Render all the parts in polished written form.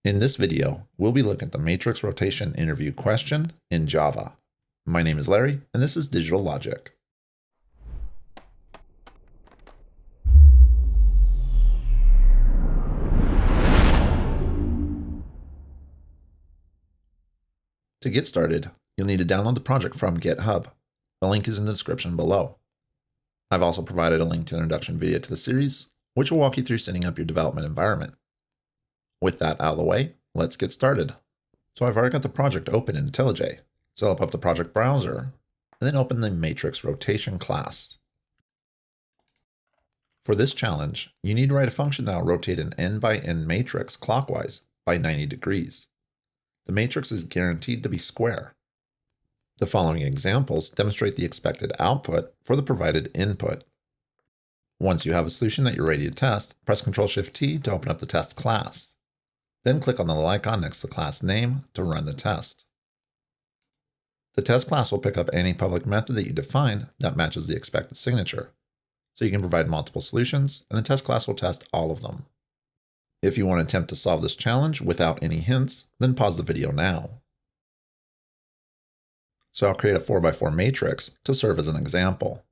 In this video, we'll be looking at the matrix rotation interview question in Java. My name is Larry, and this is Digital Logic. To get started, you'll need to download the project from GitHub. The link is in the description below. I've also provided a link to an introduction video to the series, which will walk you through setting up your development environment. With that out of the way, let's get started. So I've already got the project open in IntelliJ. So I'll open up the project browser, and then open the matrix rotation class. For this challenge, you need to write a function that will rotate an n by n matrix clockwise by 90 degrees. The matrix is guaranteed to be square. The following examples demonstrate the expected output for the provided input. Once you have a solution that you're ready to test, press Ctrl-Shift-T to open up the test class. Then click on the little icon next to the class name to run the test. The test class will pick up any public method that you define that matches the expected signature. So you can provide multiple solutions, and the test class will test all of them. If you want to attempt to solve this challenge without any hints, then pause the video now. So I'll create a 4x4 matrix to serve as an example.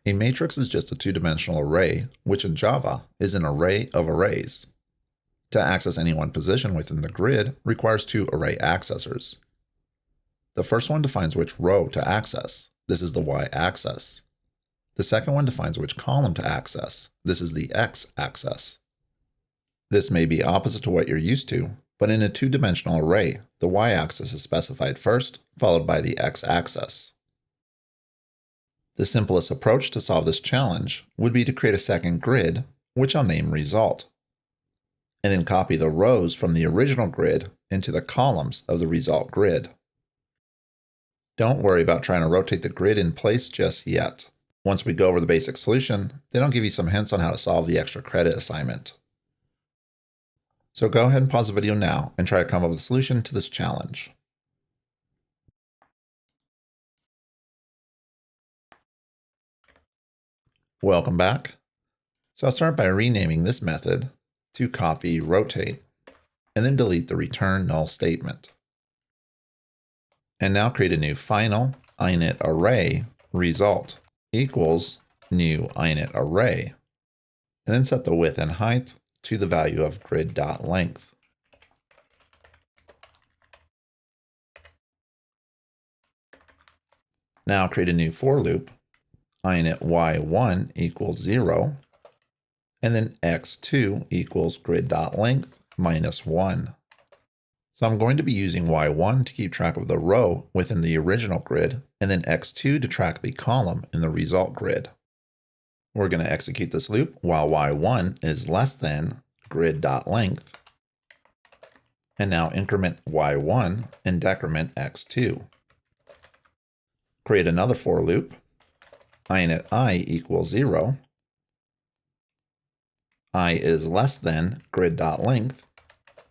A matrix is just a two-dimensional array, which in Java is an array of arrays. To access any one position within the grid requires two array accessors. The first one defines which row to access. This is the y-axis. The second one defines which column to access. This is the x-axis. This may be opposite to what you're used to, but in a two-dimensional array, the y-axis is specified first, followed by the x-axis. The simplest approach to solve this challenge would be to create a second grid, which I'll name result, and then copy the rows from the original grid into the columns of the result grid. Don't worry about trying to rotate the grid in place just yet. Once we go over the basic solution, then I'll give you some hints on how to solve the extra credit assignment. So go ahead and pause the video now and try to come up with a solution to this challenge. Welcome back. So I'll start by renaming this method to copy rotate, and then delete the return null statement. And now create a new final init array result equals new init array, and then set the width and height to the value of grid.length. Now create a new for loop, init y1 equals 0, and then x2 equals grid.length minus 1. So I'm going to be using y1 to keep track of the row within the original grid, and then x2 to track the column in the result grid. We're going to execute this loop while y1 is less than grid.length, and now increment y1 and decrement x2. Create another for loop, init I equals 0, I is less than grid.length,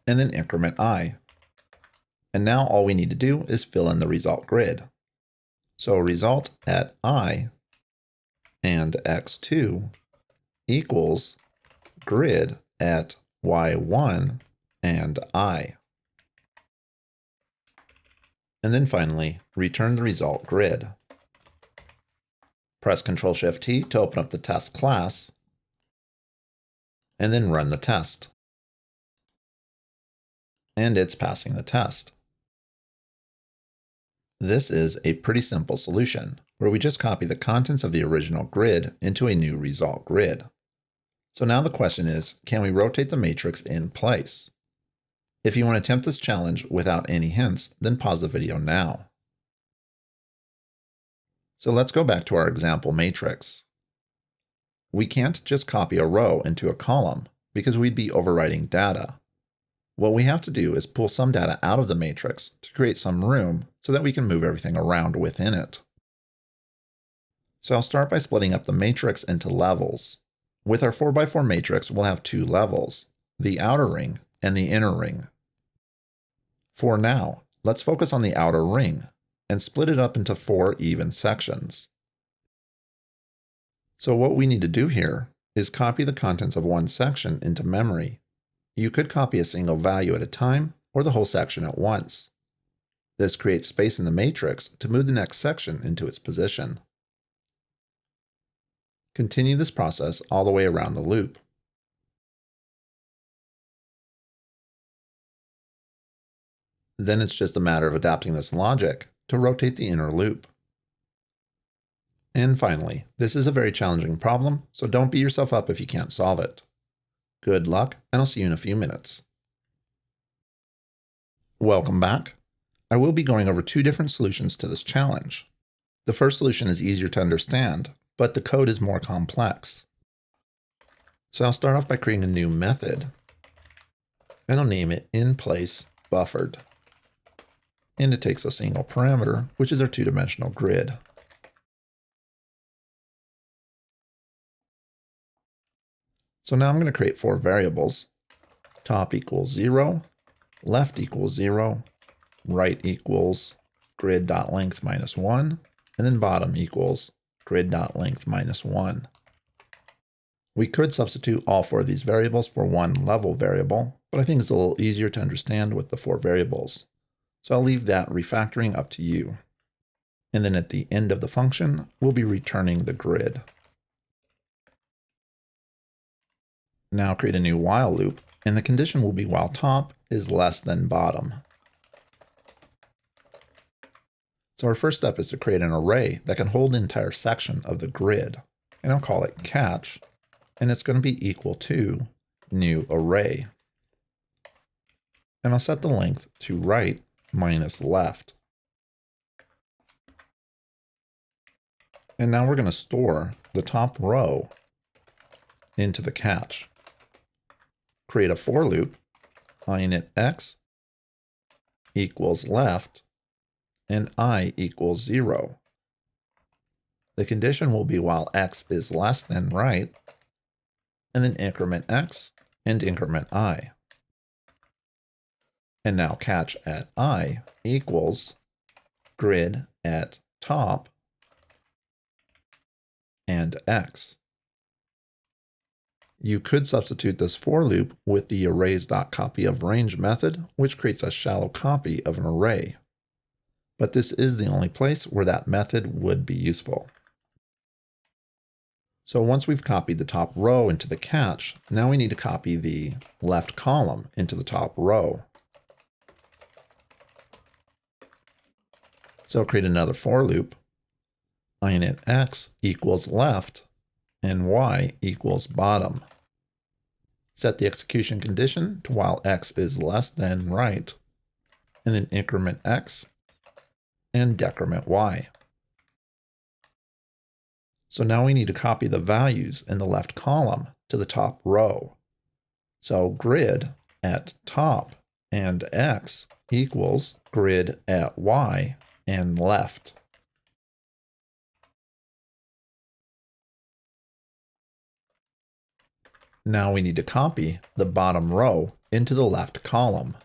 and then increment I. And now all we need to do is fill in the result grid. So result at I and x2 equals grid at y1 and I. And then finally, return the result grid. Press Ctrl-Shift-T to open up the test class, and then run the test. And it's passing the test. This is a pretty simple solution, where we just copy the contents of the original grid into a new result grid. So now the question is, can we rotate the matrix in place? If you want to attempt this challenge without any hints, then pause the video now. So let's go back to our example matrix. We can't just copy a row into a column because we'd be overwriting data. What we have to do is pull some data out of the matrix to create some room so that we can move everything around within it. So I'll start by splitting up the matrix into levels. With our 4x4 matrix, we'll have two levels, the outer ring and the inner ring. For now, let's focus on the outer ring and split it up into 4 even sections. So what we need to do here is copy the contents of one section into memory You could copy a single value at a time or the whole section at once. This creates space in the matrix to move the next section into its position. Continue this process all the way around the loop. Then it's just a matter of adapting this logic to rotate the inner loop. And finally, this is a very challenging problem, so don't beat yourself up if you can't solve it. Good luck, and I'll see you in a few minutes. Welcome back. I will be going over two different solutions to this challenge. The first solution is easier to understand, but the code is more complex. So I'll start off by creating a new method, and I'll name it inPlaceBuffered. And it takes a single parameter, which is our two-dimensional grid. So now I'm going to create four variables. Top equals 0, left equals 0, right equals grid.length minus 1, and then bottom equals grid.length minus 1. We could substitute all four of these variables for one level variable, but I think it's a little easier to understand with the four variables. So I'll leave that refactoring up to you. And then at the end of the function, we'll be returning the grid. Now create a new while loop, and the condition will be while top is less than bottom. So our first step is to create an array that can hold the entire section of the grid, and I'll call it catch, and it's going to be equal to new array. And I'll set the length to right minus left. And now we're going to store the top row into the catch. Create a for loop, init x equals left, and I equals 0. The condition will be while x is less than right, and then increment x and increment I. And now catch at I equals grid at top and x. You could substitute this for loop with the arrays.copyOfRange method, which creates a shallow copy of an array. But this is the only place where that method would be useful. So once we've copied the top row into the catch, now we need to copy the left column into the top row. So create another for loop, init x equals left, and y equals bottom. Set the execution condition to while x is less than right, and then increment x and decrement y. So now we need to copy the values in the left column to the top row. So grid at top and x equals grid at y and left. Now we need to copy the bottom row into the left column.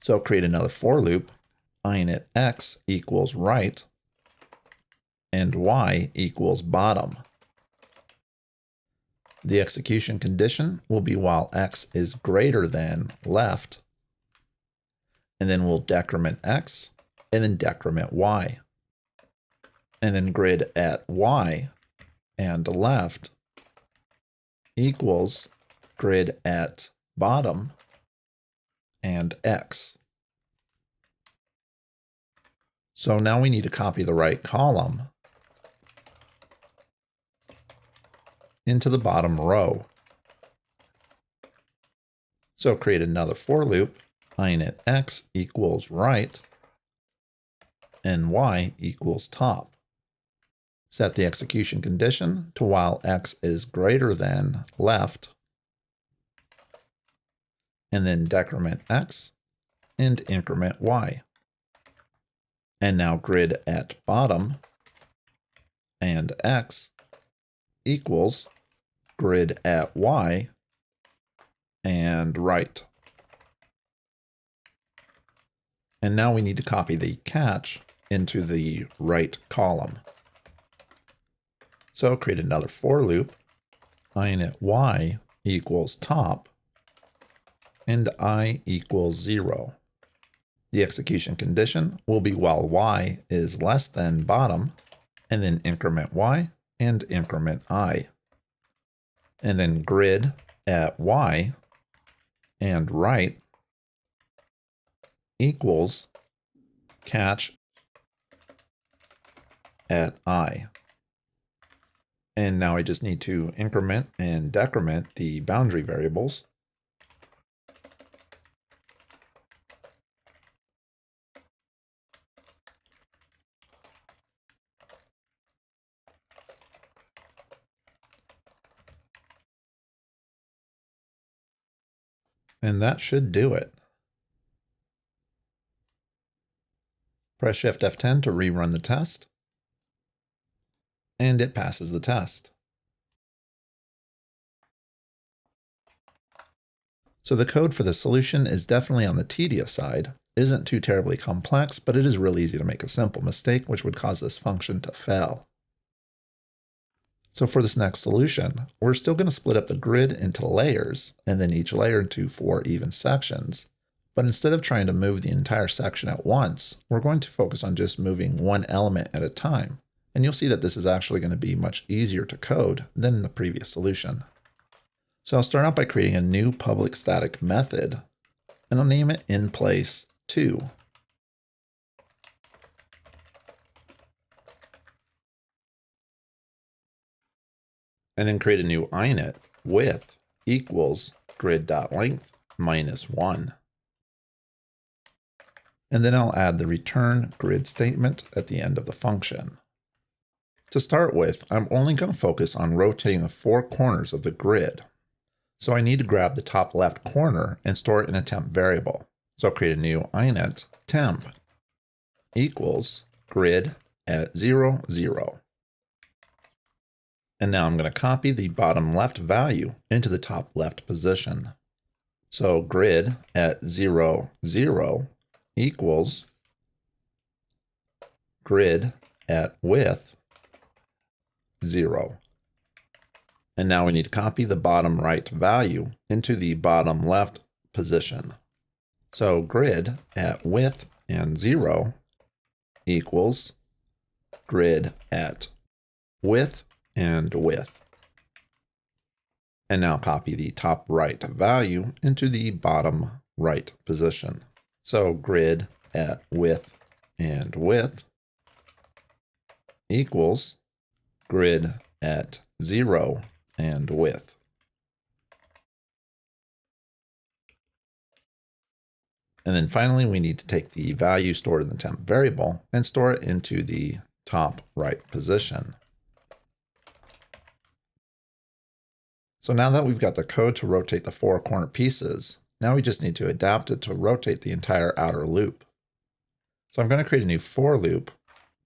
So create another for loop, init x equals right, and y equals bottom. The execution condition will be while x is greater than left, and then we'll decrement x, and then decrement y. And then grid at y and left equals grid at bottom and x. So now we need to copy the right column into the bottom row. So create another for loop, init x equals right, and y equals top. Set the execution condition to while x is greater than left, and then decrement x and increment y. And now grid at bottom and x equals grid at y and right. And now we need to copy the catch into the right column. So create another for loop, init y equals top and I equals 0. The execution condition will be while y is less than bottom, and then increment y and increment I. And then grid at y and right equals catch at I. And now I just need to increment and decrement the boundary variables. And that should do it. Press Shift F10 to rerun the test, and it passes the test. So the code for the solution is definitely on the tedious side. It isn't too terribly complex, but it is real easy to make a simple mistake which would cause this function to fail. So for this next solution, we're still going to split up the grid into layers, and then each layer into 4 even sections. But instead of trying to move the entire section at once, we're going to focus on just moving one element at a time. And you'll see that this is actually going to be much easier to code than in the previous solution. So I'll start out by creating a new public static method, and I'll name it inPlace2. And then create a new init width equals grid.length minus 1. And then I'll add the return grid statement at the end of the function. To start with, I'm only going to focus on rotating the 4 corners of the grid. So I need to grab the top left corner and store it in a temp variable. So I'll create a new init temp equals grid at 0, 0. And now I'm going to copy the bottom left value into the top left position. So grid at 0, 0 equals grid at width 0. And now we need to copy the bottom right value into the bottom left position. So grid at width and 0 equals grid at width and width. And now copy the top right value into the bottom right position. So grid at width and width equals grid at 0 and width. And then finally, we need to take the value stored in the temp variable and store it into the top right position. So now that we've got the code to rotate the 4 corner pieces, now we just need to adapt it to rotate the entire outer loop. So I'm going to create a new for loop,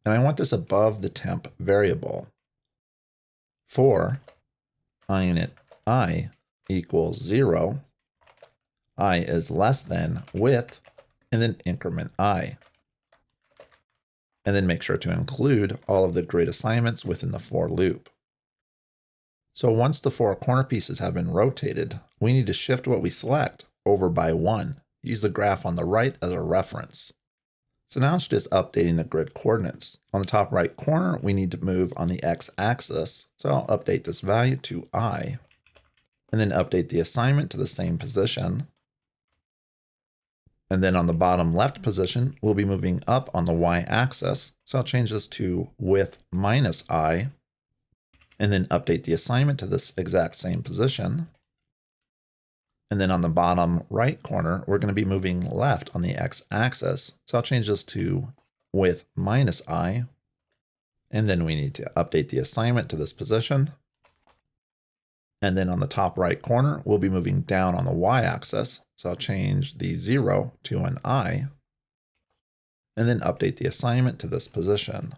and I want this above the temp variable. For init I equals 0, I is less than width, and then increment I. And then make sure to include all of the grid assignments within the for loop. So once the 4 corner pieces have been rotated, we need to shift what we select over by 1. Use the graph on the right as a reference. So now it's just updating the grid coordinates. On the top right corner, we need to move on the x-axis. So I'll update this value to I, and then update the assignment to the same position. And then on the bottom left position, we'll be moving up on the y-axis. So I'll change this to width minus I, and then update the assignment to this exact same position. And then on the bottom right corner, we're going to be moving left on the x-axis. So I'll change this to width minus I. And then we need to update the assignment to this position. And then on the top right corner, we'll be moving down on the y-axis. So I'll change the 0 to an I. And then update the assignment to this position.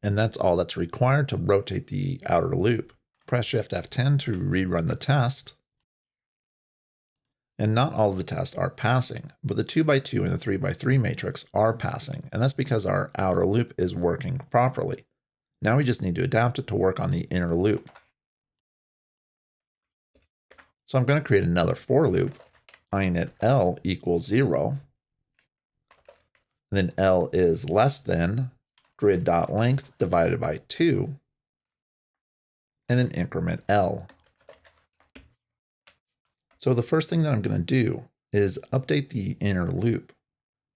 And that's all that's required to rotate the outer loop. Press Shift F10 to rerun the test. And not all of the tests are passing, but the 2x2 and the 3x3 matrix are passing, and that's because our outer loop is working properly. Now we just need to adapt it to work on the inner loop. So I'm going to create another for loop, init L equals 0. And then L is less than grid.length divided by 2. And then increment L. So the first thing that I'm going to do is update the inner loop.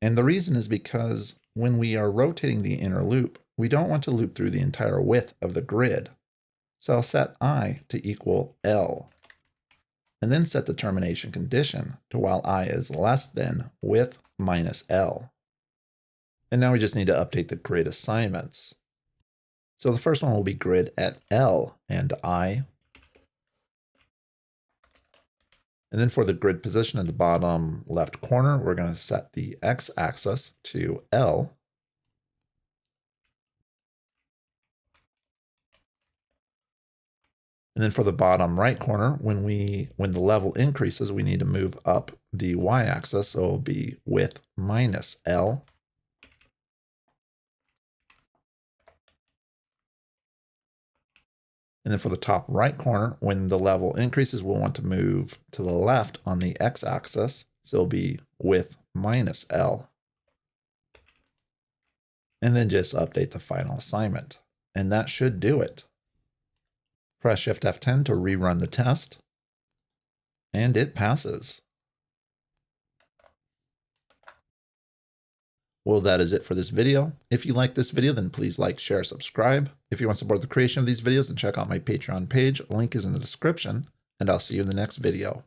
And the reason is because when we are rotating the inner loop, we don't want to loop through the entire width of the grid. So I'll set I to equal L, and then set the termination condition to while I is less than width minus L. And now we just need to update the grid assignments. So the first one will be grid at L and I. And then for the grid position at the bottom left corner, we're going to set the x-axis to L. And then for the bottom right corner, when the level increases, we need to move up the y-axis, so it'll be width minus L. And then for the top right corner, when the level increases, we'll want to move to the left on the x-axis, so it'll be width minus L. And then just update the final assignment. And that should do it. Press Shift F10 to rerun the test, and it passes. Well, that is it for this video. If you like this video, then please like, share, subscribe. If you want to support the creation of these videos, then check out my Patreon page. Link is in the description, and I'll see you in the next video.